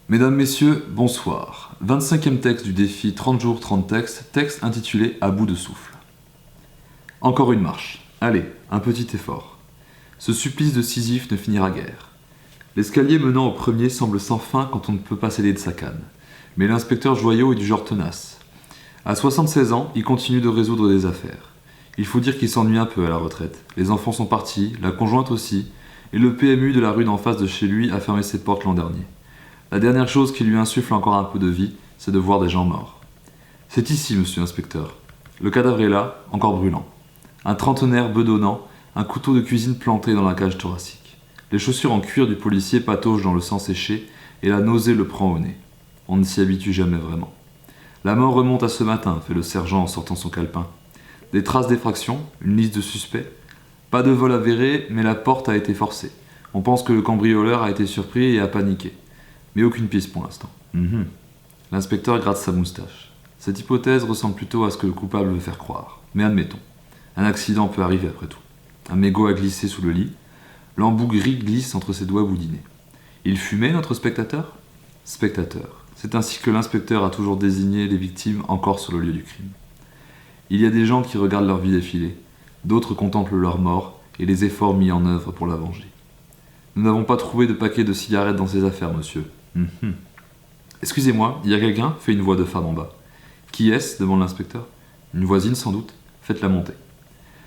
Mesdames, Messieurs, bonsoir. 25e texte du défi 30 jours, 30 textes, texte intitulé À bout de souffle. Encore une marche. Allez, un petit effort. Ce supplice de Sisyphe ne finira guère. L'escalier menant au premier semble sans fin quand on ne peut pas s'aider de sa canne. Mais l'inspecteur Joyau est du genre tenace. À 76 ans, il continue de résoudre des affaires. Il faut dire qu'il s'ennuie un peu à la retraite. Les enfants sont partis, la conjointe aussi, et le PMU de la rue d'en face de chez lui a fermé ses portes l'an dernier. La dernière chose qui lui insuffle encore un peu de vie, c'est de voir des gens morts. C'est ici, monsieur l'inspecteur. Le cadavre est là, encore brûlant. Un trentenaire bedonnant, un couteau de cuisine planté dans la cage thoracique. Les chaussures en cuir du policier pataugent dans le sang séché, et la nausée le prend au nez. On ne s'y habitue jamais vraiment. La mort remonte à ce matin, fait le sergent en sortant son calepin. Des traces d'effraction, une liste de suspects. Pas de vol avéré, mais la porte a été forcée. On pense que le cambrioleur a été surpris et a paniqué. Mais aucune piste pour l'instant. L'inspecteur gratte sa moustache. Cette hypothèse ressemble plutôt à ce que le coupable veut faire croire. Mais admettons. Un accident peut arriver après tout. Un mégot a glissé sous le lit. L'embout gris glisse entre ses doigts boudinés. Il fumait, notre spectateur ? Spectateur. C'est ainsi que l'inspecteur a toujours désigné les victimes encore sur le lieu du crime. Il y a des gens qui regardent leur vie défiler. D'autres contemplent leur mort et les efforts mis en œuvre pour la venger. Nous n'avons pas trouvé de paquet de cigarettes dans ces affaires, monsieur. Excusez-moi, il y a quelqu'un ? Fait une voix de femme en bas. Qui est-ce ? Demande l'inspecteur. Une voisine, sans doute. Faites-la monter.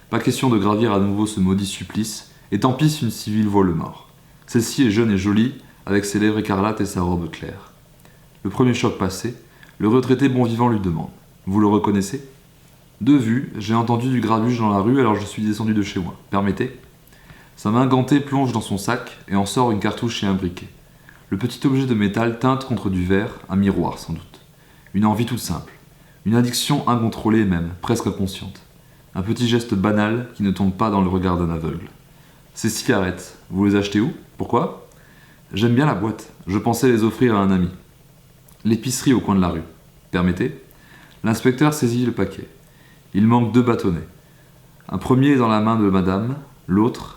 Pas question de gravir à nouveau ce maudit supplice, et tant pis si une civile voit le mort. Celle-ci est jeune et jolie, avec ses lèvres écarlates et sa robe claire. Le premier choc passé, le retraité bon vivant lui demande. Vous le reconnaissez ? De vue, j'ai entendu du grabuge dans la rue, alors je suis descendu de chez moi. Permettez ? Sa main gantée plonge dans son sac et en sort une cartouche et un briquet. Le petit objet de métal teinte contre du verre, un miroir sans doute. Une envie toute simple. Une addiction incontrôlée même, presque inconsciente. Un petit geste banal qui ne tombe pas dans le regard d'un aveugle. Ces cigarettes, vous les achetez où ? Pourquoi ? J'aime bien la boîte. Je pensais les offrir à un ami. L'épicerie au coin de la rue. Permettez ? L'inspecteur saisit le paquet. Il manque 2 bâtonnets. Un premier est dans la main de madame, l'autre...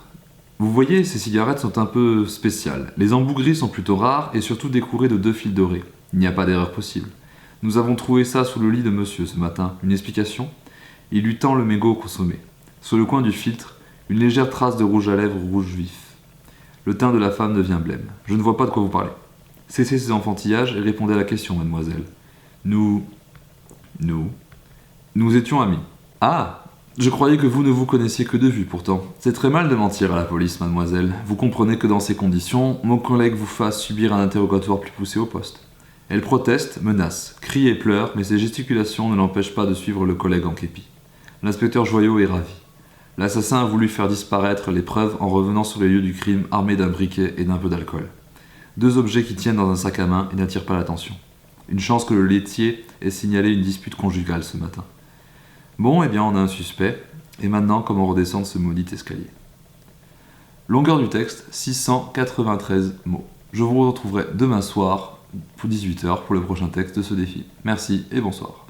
Vous voyez, ces cigarettes sont un peu spéciales. Les embouts gris sont plutôt rares et surtout décorés de 2 fils dorés. Il n'y a pas d'erreur possible. Nous avons trouvé ça sous le lit de monsieur ce matin. Une explication ? Il lui tend le mégot consommé. Sur le coin du filtre, une légère trace de rouge à lèvres rouge vif. Le teint de la femme devient blême. Je ne vois pas de quoi vous parlez. Cessez ces enfantillages et répondez à la question, mademoiselle. Nous étions amis. Ah ! Je croyais que vous ne vous connaissiez que de vue, pourtant. C'est très mal de mentir à la police, mademoiselle. Vous comprenez que dans ces conditions, mon collègue vous fasse subir un interrogatoire plus poussé au poste. Elle proteste, menace, crie et pleure, mais ses gesticulations ne l'empêchent pas de suivre le collègue en képi. L'inspecteur Joyau est ravi. L'assassin a voulu faire disparaître les preuves en revenant sur les lieux du crime armé d'un briquet et d'un peu d'alcool. 2 objets qui tiennent dans un sac à main et n'attirent pas l'attention. Une chance que le laitier ait signalé une dispute conjugale ce matin. Bon, eh bien, on a un suspect. Et maintenant, comment redescendre ce maudit escalier ? Longueur du texte, 693 mots. Je vous retrouverai demain soir, pour 18h, pour le prochain texte de ce défi. Merci et bonsoir.